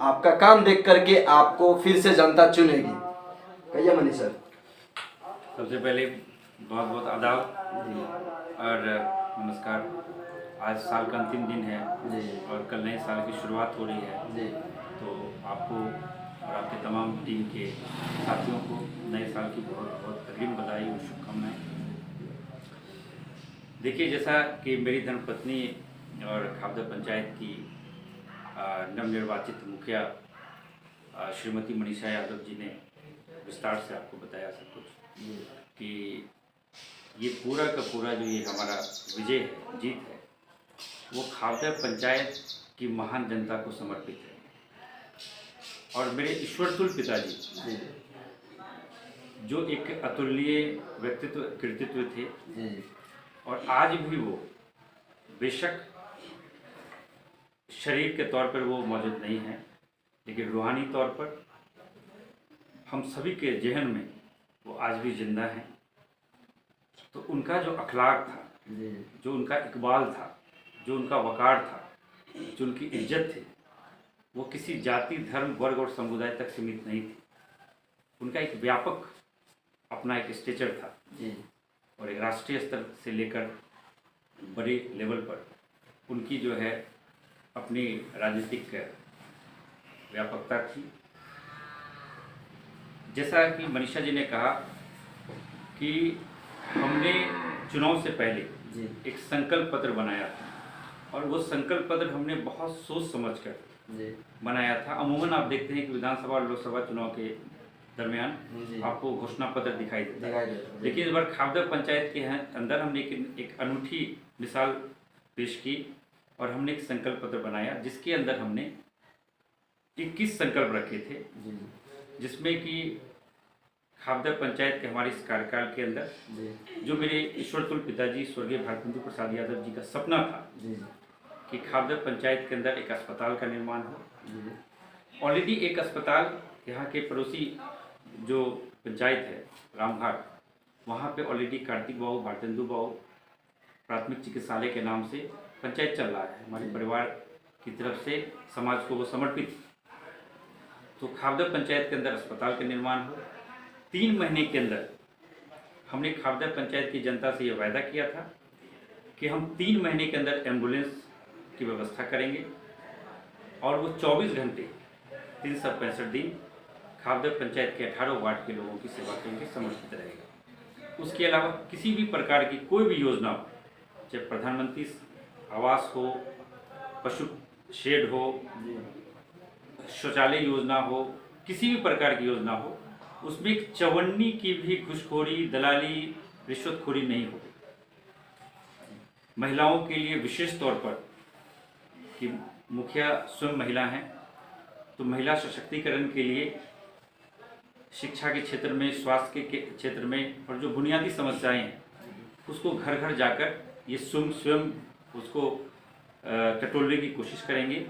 आपका काम देख करके आपको फिर से जनता चुनेगी। कहिए मनीष सर। सबसे पहले बहुत बहुत आदाब और नमस्कार। आज साल का अंतिम दिन है और कल नए साल की शुरुआत हो रही है, तो आपको और आपके तमाम टीम के साथियों को नए साल की बहुत बहुत अग्रिम बधाई और शुभकामनाएं। देखिए, जैसा कि मेरी धर्मपत्नी और खाबदा पंचायत की नवनिर्वाचित मुखिया श्रीमती मनीषा यादव जी ने विस्तार से आपको बताया सब कुछ कि ये पूरा का पूरा जो ये हमारा विजय है, जीत है, वो खाबदा पंचायत की महान जनता को समर्पित है। और मेरे ईश्वरतुल्य पिताजी जो एक अतुलनीय व्यक्तित्व कृतित्व थे, और आज भी वो बेशक शरीर के तौर पर वो मौजूद नहीं है, लेकिन रूहानी तौर पर हम सभी के जहन में वो आज भी जिंदा हैं। तो उनका जो अखलाक था, जो उनका इकबाल था, जो उनका वकार था, जो उनकी इज्जत थी, वो किसी जाति, धर्म, वर्ग और समुदाय तक सीमित नहीं थी। उनका एक व्यापक अपना एक स्टेचर था और एक राष्ट्रीय स्तर से लेकर बड़े लेवल पर उनकी जो है अपनी राजनीतिक व्यापकता थी। जैसा कि मनीषा जी ने कहा कि हमने चुनाव से पहले एक संकल्प पत्र बनाया था, और वो संकल्प पत्र हमने बहुत सोच समझकर बनाया था। अमूमन आप देखते हैं कि विधानसभा और लोकसभा चुनाव के दरमियान आपको घोषणा पत्र दिखाई देता है, लेकिन इस बार खाबदा पंचायत के अंदर हमने एक अनूठी मिसाल पेश की और हमने एक संकल्प पत्र बनाया, जिसके अंदर हमने 21 संकल्प रखे थे, जिसमें कि खाबदा पंचायत के हमारे इस कार्यकाल के अंदर जो मेरे ईश्वरतुल्य पिताजी स्वर्गीय भारतेंदु प्रसाद यादव जी का सपना था कि खाबदा पंचायत के अंदर एक अस्पताल का निर्माण हो। ऑलरेडी एक अस्पताल यहाँ के पड़ोसी जो पंचायत है रामघाट, वहाँ पे ऑलरेडी कार्तिक बाबू भारतेंदु बाबू प्राथमिक चिकित्सालय के नाम से पंचायत चल रहा है। हमारे परिवार की तरफ से समाज को वो समर्पित। तो खाबदा पंचायत के अंदर अस्पताल का निर्माण हो। 3 महीने के अंदर हमने खाबदा पंचायत की जनता से ये वायदा किया था कि हम 3 महीने के अंदर एम्बुलेंस की व्यवस्था करेंगे, और वो 24 घंटे 365 दिन खाबदा पंचायत के 18 वार्ड के लोगों की सेवा के लिए समर्पित रहेगा। उसके अलावा किसी भी प्रकार की कोई भी योजना हो, चाहे प्रधानमंत्री आवास हो, पशु शेड हो, शौचालय योजना हो, किसी भी प्रकार की योजना हो, उसमें एक चवन्नी की भी घूसखोरी, दलाली, रिश्वतखोरी नहीं हो। महिलाओं के लिए विशेष तौर पर कि मुखिया स्वयं महिला हैं, तो महिला सशक्तिकरण के लिए शिक्षा के क्षेत्र में, स्वास्थ्य के क्षेत्र में, और जो बुनियादी समस्याएं हैं उसको घर घर जाकर ये स्वयं उसको टटोलने की कोशिश करेंगे।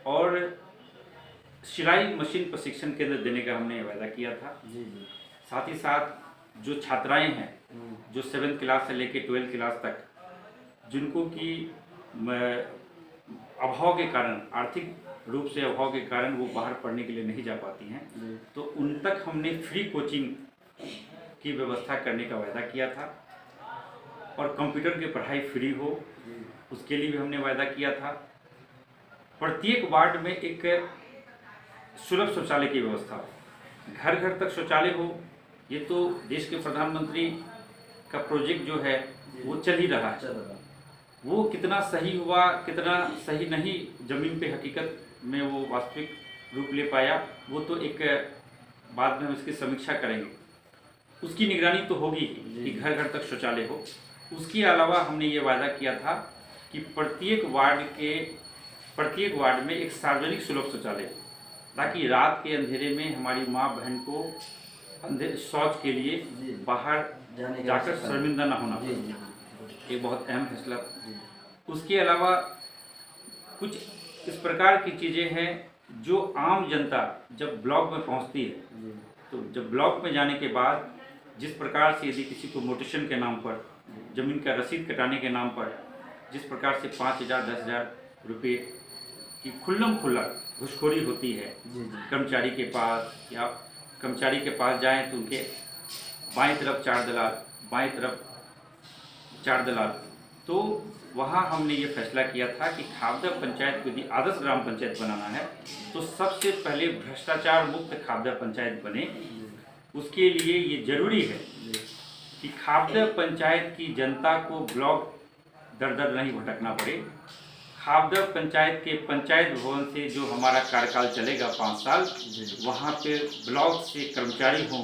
और सिलाई मशीन प्रशिक्षण केंद्र देने का हमने वायदा किया था। साथ ही साथ जो छात्राएं हैं जो 7th क्लास से लेकर 12th क्लास तक, जिनको कि अभाव के कारण, आर्थिक रूप से अभाव के कारण वो बाहर पढ़ने के लिए नहीं जा पाती हैं, तो उन तक हमने फ्री कोचिंग की व्यवस्था करने का वायदा किया था। और कंप्यूटर की पढ़ाई फ्री हो, उसके लिए भी हमने वायदा किया था। प्रत्येक वार्ड में एक सुलभ शौचालय की व्यवस्था हो, घर घर तक शौचालय हो। ये तो देश के प्रधानमंत्री का प्रोजेक्ट जो है वो चल ही रहा है। वो कितना सही हुआ, कितना सही नहीं, ज़मीन पे हकीकत में वो वास्तविक रूप ले पाया, वो तो एक बाद में हम इसकी समीक्षा करेंगे। उसकी निगरानी तो होगी कि घर घर तक शौचालय हो। उसके अलावा हमने ये वादा किया था कि प्रत्येक वार्ड में एक सार्वजनिक सुलभ शौचालय, ताकि रात के अंधेरे में हमारी माँ बहन को शौच के लिए बाहर जाकर शर्मिंदा ना होना पड़े। ये बहुत अहम फैसला। उसके अलावा कुछ इस प्रकार की चीज़ें हैं जो आम जनता जब ब्लॉक में पहुंचती है, तो जब ब्लॉक में जाने के बाद जिस प्रकार से यदि किसी को मोटेशन के नाम पर, ज़मीन का रसीद कटाने के नाम पर जिस प्रकार से 5,000 10,000 रुपये की खुल्लम खुल्ला घुसखोरी होती है जी जी कर्मचारी के पास, या कर्मचारी के पास जाएं तो उनके बाईं तरफ 4 दलाल, बाईं तरफ 4 दलाल, तो वहाँ हमने ये फैसला किया था कि खापदा पंचायत को यदि आदर्श ग्राम पंचायत बनाना है तो सबसे पहले भ्रष्टाचार मुक्त खापदा पंचायत बने। उसके लिए ये जरूरी है कि खापदा पंचायत की जनता को ब्लॉक दर दर नहीं भटकना पड़े। खापदा पंचायत के पंचायत भवन से जो हमारा कार्यकाल चलेगा 5 साल, वहाँ पे ब्लॉक से कर्मचारी हों,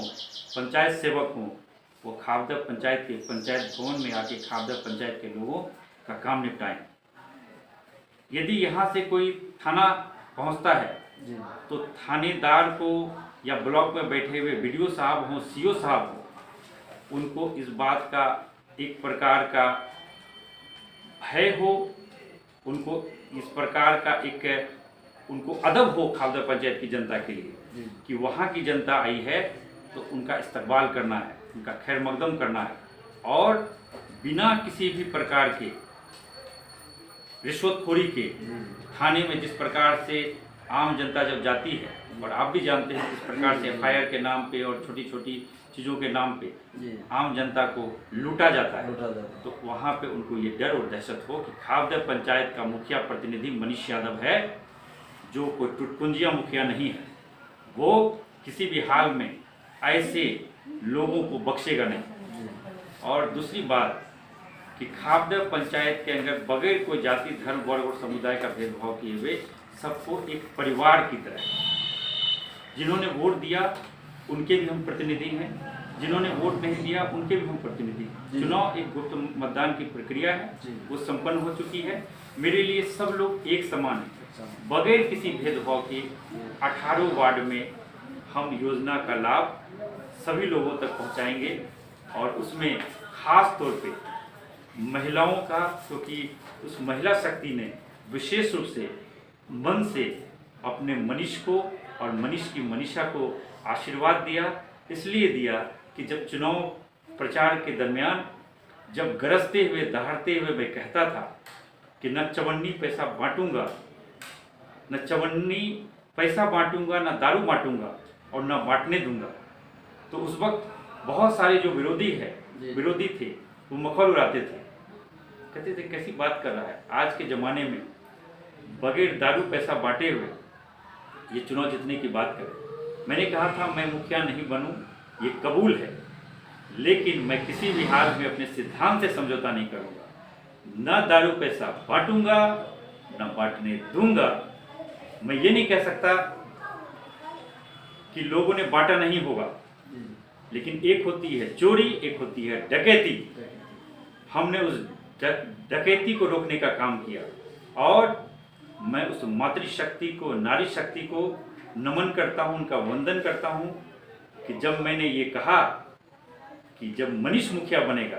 पंचायत सेवक हों, वो खापदा पंचायत के पंचायत भवन में आके खापदा पंचायत के लोगों का काम निपटाएं। यदि यहाँ से कोई थाना पहुँचता है तो थानेदार को या ब्लॉक में बैठे हुए बीडीओ साहब हों, सीओ साहब हों, उनको इस बात का एक प्रकार का भय हो, उनको इस प्रकार का एक उनको अदब हो खापदा पंचायत की जनता के लिए कि वहाँ की जनता आई है तो उनका इस्तकबाल करना है, उनका खैर मकदम करना है, और बिना किसी भी प्रकार के रिश्वतखोरी के थाने में जिस प्रकार से आम जनता जब जाती है, और आप भी जानते हैं किस प्रकार से एफआईआर के नाम पे और छोटी छोटी चीज़ों के नाम पे आम जनता को लूटा जाता है, तो वहाँ पे उनको ये डर और दहशत हो कि खापदा पंचायत का मुखिया प्रतिनिधि मनीष यादव है, जो कोई टुटपुंजिया मुखिया नहीं है, वो किसी भी हाल में ऐसे लोगों को बख्शेगा नहीं। और दूसरी बात कि खापदा पंचायत के अंदर बगैर कोई जाति, धर्म, वर्ग और समुदाय का भेदभाव किए हुए सबको एक परिवार की तरह, जिन्होंने वोट दिया उनके भी हम प्रतिनिधि हैं, जिन्होंने वोट नहीं दिया उनके भी हम प्रतिनिधि हैं। चुनाव एक गुप्त मतदान की प्रक्रिया है, वो संपन्न हो चुकी है। मेरे लिए सब लोग एक समान हैं, बगैर किसी भेदभाव के 18 वार्ड में हम योजना का लाभ सभी लोगों तक पहुंचाएंगे, और उसमें खास तौर पे महिलाओं का, क्योंकि उस महिला शक्ति ने विशेष रूप से मन से अपने मनीष को और मनीष की मनीषा को आशीर्वाद दिया। इसलिए दिया कि जब चुनाव प्रचार के दरमियान जब गरजते हुए दहाड़ते हुए मैं कहता था कि न चवन्नी पैसा बांटूंगा, न चवन्नी पैसा बांटूंगा, न दारू बांटूंगा और न बांटने दूंगा, तो उस वक्त बहुत सारे जो विरोधी थे वो मखौल उड़ाते थे, कहते थे कैसी बात कर रहा है, आज के ज़माने में बगैर दारू पैसा बांटे हुए ये चुनाव जीतने की बात करें। मैंने कहा था मैं मुखिया नहीं बनूं, ये कबूल है, लेकिन मैं किसी भी हाल में अपने सिद्धांत से समझौता नहीं करूंगा। न दारू पैसा बांटूंगा, न बांटने दूंगा। मैं ये नहीं कह सकता कि लोगों ने बांटा नहीं होगा, लेकिन एक होती है चोरी, एक होती है डकैती। हमने उस डकैती को रोकने का काम किया, और मैं उस मातृशक्ति को, नारी शक्ति को नमन करता हूं, उनका वंदन करता हूं कि जब मैंने ये कहा कि जब मनीष मुखिया बनेगा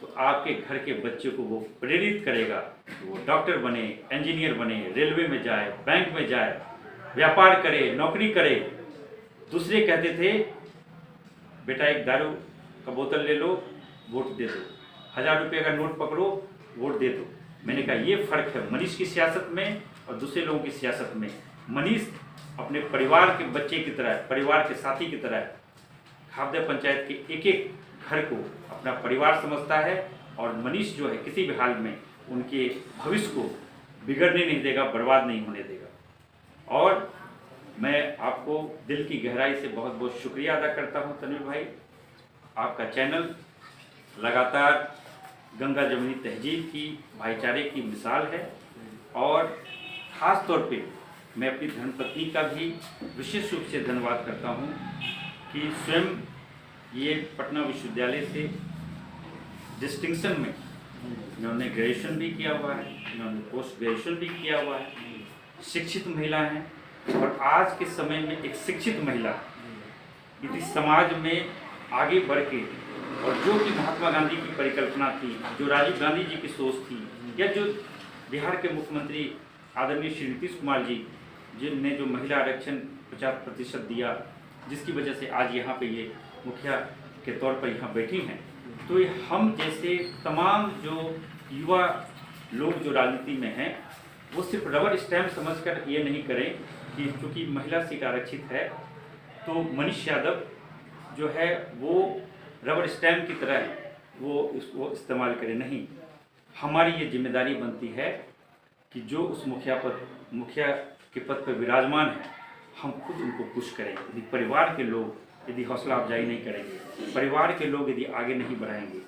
तो आपके घर के बच्चे को वो प्रेरित करेगा कि वो डॉक्टर बने, इंजीनियर बने, रेलवे में जाए, बैंक में जाए, व्यापार करे, नौकरी करे। दूसरे कहते थे बेटा एक दारू का बोतल ले लो, वोट दे दो, 1000 रुपये का नोट पकड़ो, वोट दे दो। मैंने कहा ये फ़र्क है मनीष की सियासत में और दूसरे लोगों की सियासत में। मनीष अपने परिवार के बच्चे की तरह, परिवार के साथी की तरह खापदा पंचायत के एक एक घर को अपना परिवार समझता है, और मनीष जो है किसी भी हाल में उनके भविष्य को बिगड़ने नहीं देगा, बर्बाद नहीं होने देगा। और मैं आपको दिल की गहराई से बहुत बहुत शुक्रिया अदा करता हूं तनवीर भाई। आपका चैनल लगातार गंगा जमुनी तहजीब की, भाईचारे की मिसाल है, और ख़ास तौर पे मैं अपनी धर्मपत्नी का भी विशेष रूप से धन्यवाद करता हूं कि स्वयं ये पटना विश्वविद्यालय से डिस्टिंक्शन में इन्होंने ग्रेजुएशन भी किया हुआ है, इन्होंने पोस्ट ग्रेजुएशन भी किया हुआ है, शिक्षित महिला हैं, और आज के समय में एक शिक्षित महिला यदि समाज में आगे बढ़ के, और जो कि महात्मा गांधी की परिकल्पना थी, जो राजीव गांधी जी की सोच थी, या जो बिहार के मुख्यमंत्री आदरणीय श्री नीतीश कुमार जी जिनने जो महिला आरक्षण 50% दिया, जिसकी वजह से आज यहाँ पे ये मुखिया के तौर पर यहाँ बैठी हैं, तो ये हम जैसे तमाम जो युवा लोग जो राजनीति में हैं वो सिर्फ रबर स्टैम्प समझकर ये नहीं करें कि चूँकि महिला सीट आरक्षित है तो मनीष यादव जो है वो रबर स्टैम्प की तरह वो इस्तेमाल करें। नहीं, हमारी ये जिम्मेदारी बनती है कि जो उस मुखिया के पद पर विराजमान है, हम खुद उनको पुश करें। यदि परिवार के लोग यदि हौसला अफजाई नहीं करेंगे, परिवार के लोग यदि आगे नहीं बढ़ाएंगे,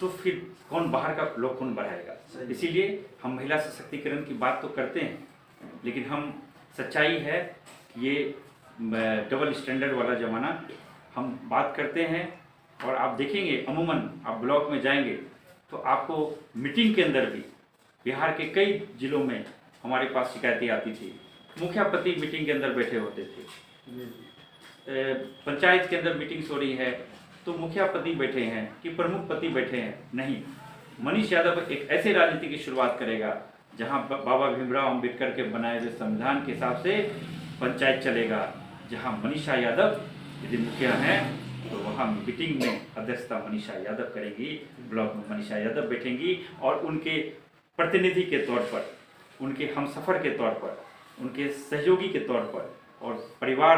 तो फिर कौन बाहर का लोग कौन बढ़ाएगा। इसीलिए हम महिला सशक्तिकरण की बात तो करते हैं, लेकिन हम सच्चाई है ये डबल स्टैंडर्ड वाला ज़माना हम बात करते हैं। और आप देखेंगे अमूमन आप ब्लॉक में जाएंगे तो आपको मीटिंग के अंदर भी बिहार के कई जिलों में हमारे पास शिकायतें आती थी। मुखिया पति मीटिंग के अंदर बैठे होते थे, पंचायत के अंदर मीटिंग्स हो रही है तो मुखिया पति बैठे हैं कि प्रमुख पति बैठे हैं। नहीं, मनीष यादव एक ऐसे राजनीति की शुरुआत करेगा जहां बाबा भीमराव अम्बेडकर के बनाए हुए संविधान के हिसाब से पंचायत चलेगा, जहां मनीषा यादव यदि मुखिया हैं तो वहाँ मीटिंग में अध्यक्षता मनीषा यादव करेंगी, ब्लॉक में मनीषा यादव बैठेंगी और उनके प्रतिनिधि के तौर पर, उनके हमसफ़र के तौर पर, उनके सहयोगी के तौर पर और परिवार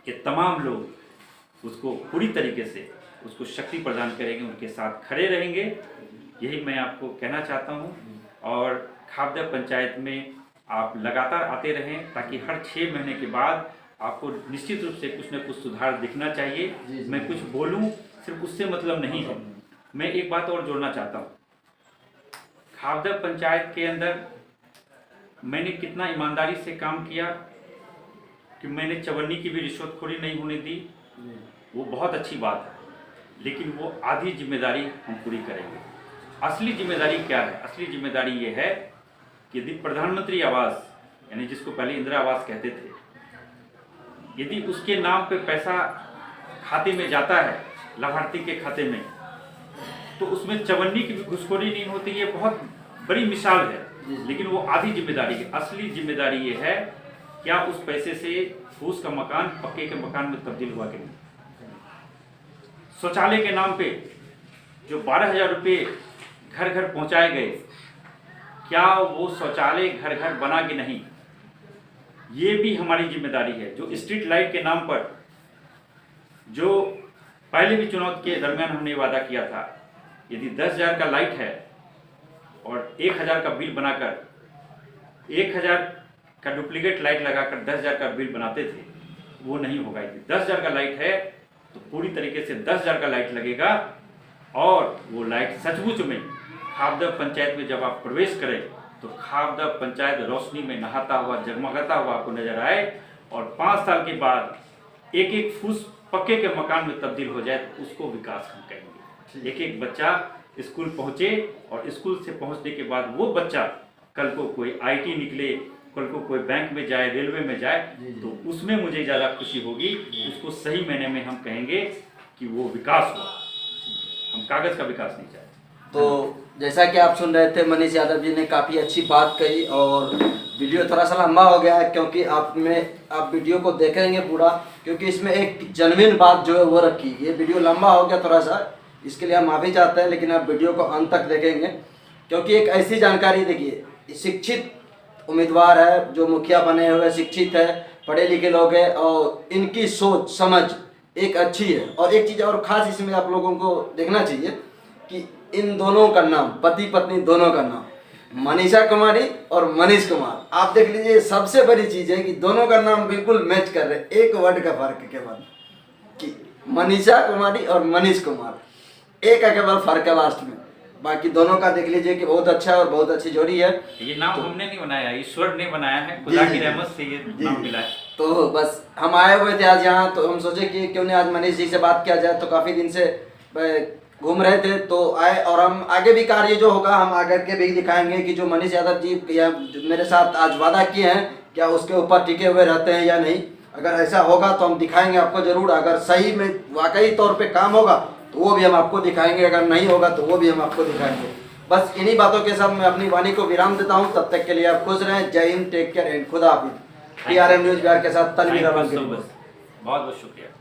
के तमाम लोग उसको पूरी तरीके से उसको शक्ति प्रदान करेंगे, उनके साथ खड़े रहेंगे। यही मैं आपको कहना चाहता हूँ। और खाबदा पंचायत में आप लगातार आते रहें ताकि हर 6 महीने के बाद आपको निश्चित रूप से कुछ न कुछ सुधार दिखना चाहिए। मैं कुछ बोलूं सिर्फ उससे मतलब नहीं है। मैं एक बात और जोड़ना चाहता हूं, खाबदा पंचायत के अंदर मैंने कितना ईमानदारी से काम किया कि मैंने चवन्नी की भी रिश्वतखोरी नहीं होने दी, वो बहुत अच्छी बात है, लेकिन वो आधी जिम्मेदारी हम पूरी करेंगे। असली जिम्मेदारी क्या है? असली जिम्मेदारी ये है कि यदि प्रधानमंत्री आवास यानी जिसको पहले इंदिरा आवास कहते थे, यदि उसके नाम पे पैसा खाते में जाता है, लाभार्थी के खाते में, तो उसमें चवन्नी की भी घुसखोरी नहीं होती। ये बहुत बड़ी मिसाल है, लेकिन वो आधी जिम्मेदारी है। असली जिम्मेदारी ये है क्या उस पैसे से फूस का मकान पक्के के मकान में तब्दील हुआ कि नहीं। शौचालय के नाम पे जो 12,000 रुपये घर घर पहुंचाए गए, क्या वो शौचालय घर घर बना कि नहीं, ये भी हमारी जिम्मेदारी है। जो स्ट्रीट लाइट के नाम पर जो पहले भी चुनाव के दरमियान हमने वादा किया था, यदि 10,000 का लाइट है और 1,000 का बिल बनाकर 1,000 का डुप्लीकेट लाइट लगाकर 10,000 का बिल बनाते थे, वो नहीं होगा। यदि 10,000 का लाइट है तो पूरी तरीके से 10,000 का लाइट लगेगा और वो लाइट सचमुच में खाबदा पंचायत में जब आप प्रवेश करें तो खाबदा पंचायत रोशनी में नहाता हुआ जगमगाता हुआ आपको नजर आए और 5 साल के बाद एक एक फूस पक्के के मकान में तब्दील हो जाए तो उसको विकास हम कहेंगे। एक एक बच्चा स्कूल पहुंचे और स्कूल से पहुंचने के बाद वो बच्चा कल को कोई आईटी निकले, कल को कोई बैंक में जाए, रेलवे में जाए, तो उसमें मुझे ज़्यादा खुशी होगी। उसको सही मायने में हम कहेंगे कि वो विकास हुआ, हम कागज़ का विकास नहीं चाहते। तो जैसा कि आप सुन रहे थे, मनीष यादव जी ने काफ़ी अच्छी बात कही और वीडियो थोड़ा सा लंबा हो गया है क्योंकि आप वीडियो को देखेंगे पूरा, क्योंकि इसमें एक जेन्युइन बात जो है वो रखी। ये वीडियो लंबा हो गया थोड़ा सा, इसके लिए हम माफ़ी चाहते हैं, लेकिन आप वीडियो को अंत तक देखेंगे क्योंकि एक ऐसी जानकारी, देखिए शिक्षित उम्मीदवार है, जो मुखिया बने हुए शिक्षित है, पढ़े लिखे लोग हैं और इनकी सोच समझ एक अच्छी है। और एक चीज़ और ख़ास इसमें आप लोगों को देखना चाहिए कि इन दोनों का नाम, पति पत्नी दोनों का नाम मनीषा कुमारी और मनीष कुमार, आप देख लीजिए। सबसे बड़ी चीज़ है कि दोनों का नाम बिल्कुल मैच कर रहे, एक वर्ड का फर्क केवल कि मनीषा कुमारी और मनीष कुमार, एक का केवल फर्क है लास्ट में। बाकी दोनों का देख लीजिए कि बहुत अच्छा और बहुत अच्छी जोड़ी है। ये नाम हमने नहीं बनाया, ईश्वर ने बनाया है, खुदा की रहमत से ये नाम मिला है। तो बस हम आए हुए थे आज यहाँ, तो हम सोचे कि क्यों नहीं आज मनीष जी से बात किया जाए। तो काफ़ी दिन से घूम रहे थे तो आए, और हम आगे भी कार्य जो होगा हम आगे के भी दिखाएंगे कि जो मनीष यादव जी या मेरे साथ आज वादा किए हैं क्या उसके ऊपर टिके हुए रहते हैं या नहीं। अगर ऐसा होगा तो हम दिखाएंगे आपको ज़रूर। अगर सही में वाकई तौर पे काम होगा तो वो भी हम आपको दिखाएंगे, अगर नहीं होगा तो वो भी हम आपको दिखाएंगे। बस इन्हीं बातों के साथ मैं अपनी वाणी को विराम देता हूँ। तब तक के लिए आप खुश रहें। जय हिंद, टेक केयर एंड खुदा हाफिज। PRM न्यूज़ बिहार के साथ तनवीर अहमद। बहुत बहुत शुक्रिया।